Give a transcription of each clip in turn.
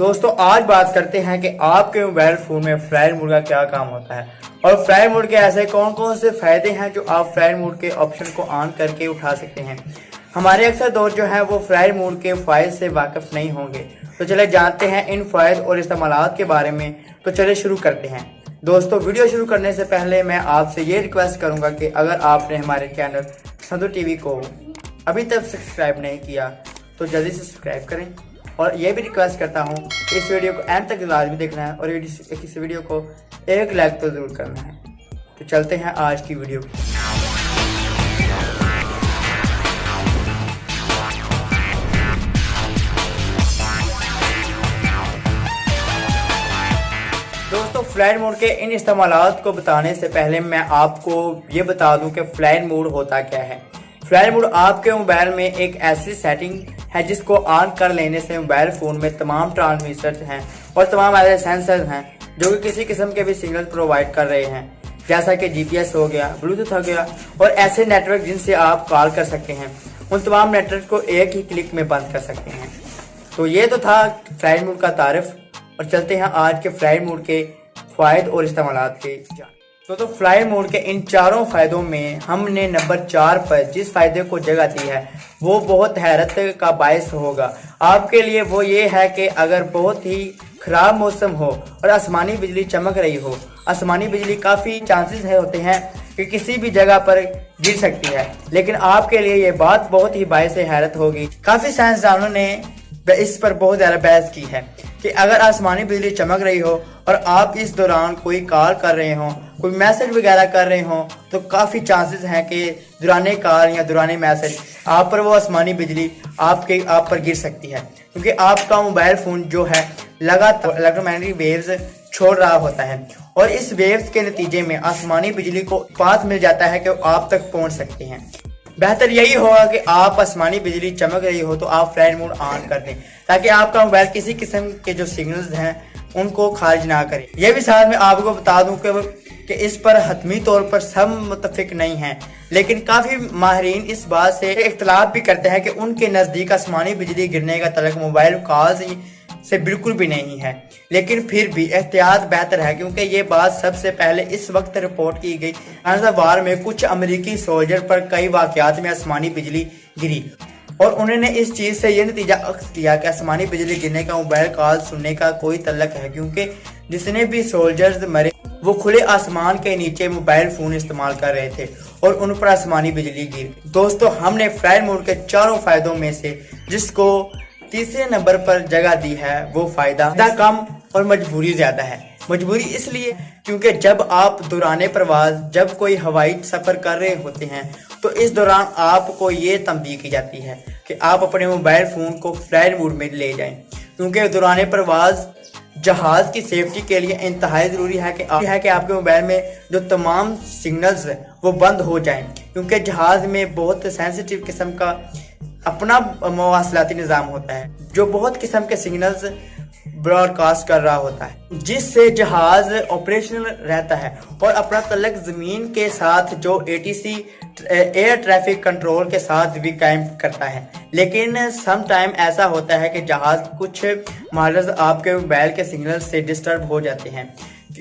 दोस्तों आज बात करते हैं कि आपके मोबाइल फोन में फ्लाइट मोड का क्या काम होता है और फ्लाइट मोड के ऐसे कौन कौन से फायदे हैं जो आप फ्लाइट मोड के ऑप्शन को ऑन करके उठा सकते हैं। हमारे अक्सर दोस्त जो है वो फ्लाइट मोड के फायदे से वाकिफ नहीं होंगे, तो चले जानते हैं इन फायदे और इस्तेमालात के बारे में। तो चले शुरू करते हैं। दोस्तों वीडियो शुरू करने से पहले मैं आपसे ये रिक्वेस्ट करूंगा कि अगर आपने हमारे चैनल संधू टीवी को अभी तक सब्सक्राइब नहीं किया तो जल्दी से सब्सक्राइब करें और ये भी रिक्वेस्ट करता हूँ कि इस वीडियो को एंड तक लाजमी देखना है और इस वीडियो को एक लाइक तो जरूर करना है। तो चलते हैं आज की वीडियो। दोस्तों फ्लाइट मोड के इन इस्तेमालात को बताने से पहले मैं आपको ये बता दूं कि फ्लाइट मोड होता क्या है। फ्लाइट मोड आपके मोबाइल में एक ऐसी सेटिंग है जिसको ऑन कर लेने से मोबाइल फोन में तमाम ट्रांसमीटर्स हैं और तमाम ऐसे सेंसर्स हैं जो कि किसी किस्म के भी सिग्नल प्रोवाइड कर रहे हैं, जैसा कि जीपीएस हो गया, ब्लूटूथ हो गया और ऐसे नेटवर्क जिनसे आप कॉल कर सकते हैं। उन तमाम नेटवर्क को एक ही क्लिक में बंद कर सकते हैं। तो ये तो था फ्लाइट मोड का तारीफ और चलते हैं आज के फ्लाइट मोड के फायदे और इस्तेमालात के। तो फ्लाइट मोड के इन चारों फायदों में हमने नंबर 4 पर जिस फायदे को जगह दी है वो बहुत हैरत का बायस होगा आपके लिए। वो ये है कि अगर बहुत ही खराब मौसम हो और आसमानी बिजली चमक रही हो, आसमानी बिजली काफी चांसेस होते हैं कि किसी भी जगह पर गिर सकती है, लेकिन आपके लिए ये बात बहुत ही बायस हैरत होगी। काफी साइंसदानों ने इस पर बहुत ज्यादा बहस की है कि अगर आसमानी बिजली चमक रही हो और आप इस दौरान कोई कॉल कर रहे हो, कोई मैसेज वगैरह कर रहे हो, तो काफी चांसेस हैं कि दौराने कॉल या दौराने मैसेज आप पर वो आसमानी बिजली आप पर गिर सकती है, क्योंकि आपका मोबाइल फोन जो है लगातार इलेक्ट्रोमैग्नेटिक वेव्स छोड़ रहा होता है और इस वेव्स के नतीजे में आसमानी बिजली को पास मिल जाता है कि वो आप तक पहुंच सकते हैं। बेहतर यही होगा कि आप आसमानी बिजली चमक रही हो तो आप फ्लाइट मोड ऑन कर दें ताकि आपका मोबाइल किसी किस्म के जो सिग्नल्स हैं उनको खारिज ना करे। यह भी साथ में आपको बता दूं कि इस पर हतमी तौर पर सब मुत्तफिक नहीं हैं, लेकिन काफी माहिरीन इस बात से इख्तलाफ भी करते हैं कि उनके नजदीक आसमानी बिजली गिरने का तलक मोबाइल कॉल्स से बिल्कुल भी नहीं है। लेकिन फिर भी एहतियात बेहतर है, क्योंकि ये बात सबसे पहले इस वक्त रिपोर्ट की गई वार में कुछ अमेरिकी सोल्जर पर कई वाकयात में आसमानी बिजली गिरी और उन्होंने इस चीज से ये नतीजा अख्ज़ किया कि आसमानी बिजली गिरने का मोबाइल कॉल सुनने का कोई तल्लक है, क्योंकि जितने भी सोल्जर्स मरे वो खुले आसमान के नीचे मोबाइल फोन इस्तेमाल कर रहे थे और उन पर आसमानी बिजली गिर। दोस्तों हमने फ्लाइट मोड के चारों फायदों में से जिसको तीसरे नंबर पर जगह दी है वो फायदा कम और मजबूरी ज्यादा है। मजबूरी इसलिए क्योंकि जब आप दौराने प्रवास जब कोई हवाई सफर कर रहे होते हैं तो इस दौरान आपको ये तंबीह की जाती है कि आप अपने मोबाइल फोन को फ्लाइट मोड में ले जाएं, क्योंकि दौराने प्रवास जहाज की सेफ्टी के लिए इंतहाई जरूरी है कि आपके मोबाइल में जो तमाम सिग्नल्स वो बंद हो जाएं, क्योंकि जहाज में बहुत सेंसिटिव किस्म का अपना मवासलाती निज़ाम होता है जो बहुत किस्म के सिग्नल्स ब्रॉडकास्ट कर रहा होता है, जिससे जहाज ऑपरेशनल रहता है और अपना तल्लक जमीन के साथ जो ATC एयर ट्रैफिक कंट्रोल के साथ भी कायम करता है। लेकिन सम टाइम ऐसा होता है कि जहाज कुछ मॉडल्स आपके मोबाइल के सिग्नल से डिस्टर्ब हो जाते हैं,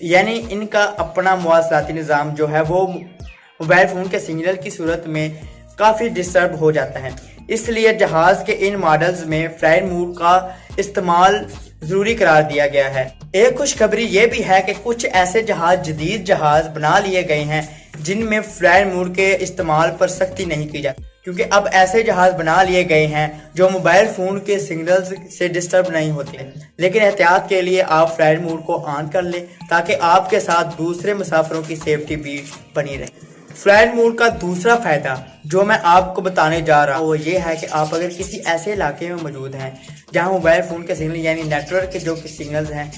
यानी इनका अपना मवासलाती निज़ाम जो है वो मोबाइल फोन के सिग्नल की सूरत में काफी डिस्टर्ब हो जाता है। इसलिए जहाज के इन मॉडल्स में फ्लाइट मोड का इस्तेमाल जरूरी करार दिया गया है। एक खुशखबरी ये भी है कि कुछ ऐसे जदीद जहाज बना लिए गए हैं जिनमें फ्लाइट मोड के इस्तेमाल पर सख्ती नहीं की जाती, क्योंकि अब ऐसे जहाज बना लिए गए हैं जो मोबाइल फोन के सिग्नल्स से डिस्टर्ब नहीं होते। लेकिन एहतियात के लिए आप फ्लाइट मोड को ऑन कर लें ताकि आपके साथ दूसरे मुसाफिरों की सेफ्टी भी बनी रहे। फ्लाइट मोड का दूसरा फायदा जो मैं आपको बताने जा रहा हूँ वो ये है कि आप अगर किसी ऐसे इलाके में मौजूद हैं जहाँ मोबाइल फोन के सिग्नल यानी नेटवर्क के जो सिग्नल्स हैं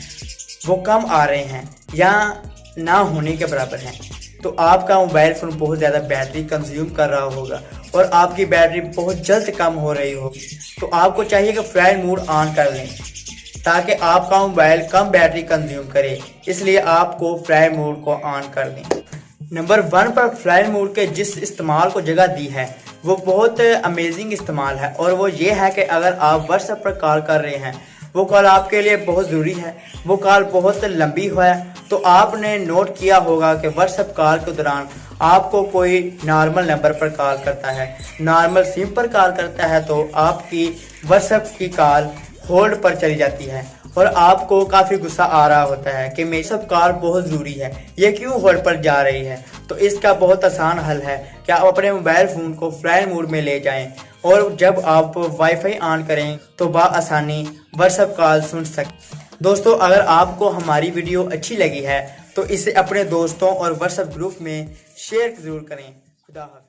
वो कम आ रहे हैं या ना होने के बराबर हैं, तो आपका मोबाइल फोन बहुत ज़्यादा बैटरी कंज्यूम कर रहा होगा और आपकी बैटरी बहुत जल्द कम हो रही होगी, तो आपको चाहिए कि फ्लाइट मोड ऑन कर लें ताकि आपका मोबाइल कम बैटरी कंज्यूम करे। इसलिए आपको फ्लाइट मोड को ऑन कर दें। नंबर 1 पर फ्लाइट मोड के जिस इस्तेमाल को जगह दी है वो बहुत अमेजिंग इस्तेमाल है और वो ये है कि अगर आप व्हाट्सएप पर कॉल कर रहे हैं वो कॉल आपके लिए बहुत ज़रूरी है, वो कॉल बहुत लंबी है। तो आपने नोट किया होगा कि व्हाट्सएप कॉल के दौरान आपको कोई नॉर्मल नंबर पर कॉल करता है, नॉर्मल सिम पर कॉल करता है, तो आपकी व्हाट्सएप की कॉल होल्ड पर चली जाती है और आपको काफ़ी गुस्सा आ रहा होता है कि मेरी सब कॉल बहुत ज़रूरी है, ये क्यों होल्ड पर जा रही है। तो इसका बहुत आसान हल है कि आप अपने मोबाइल फ़ोन को फ्लाइट मोड में ले जाएं और जब आप वाईफाई ऑन करें तो बआसानी व्हाट्सएप कॉल सुन सकें। दोस्तों, अगर आपको हमारी वीडियो अच्छी लगी है तो इसे अपने दोस्तों और व्हाट्सएप ग्रुप में शेयर ज़रूर करें। खुदा हाफ़िज़।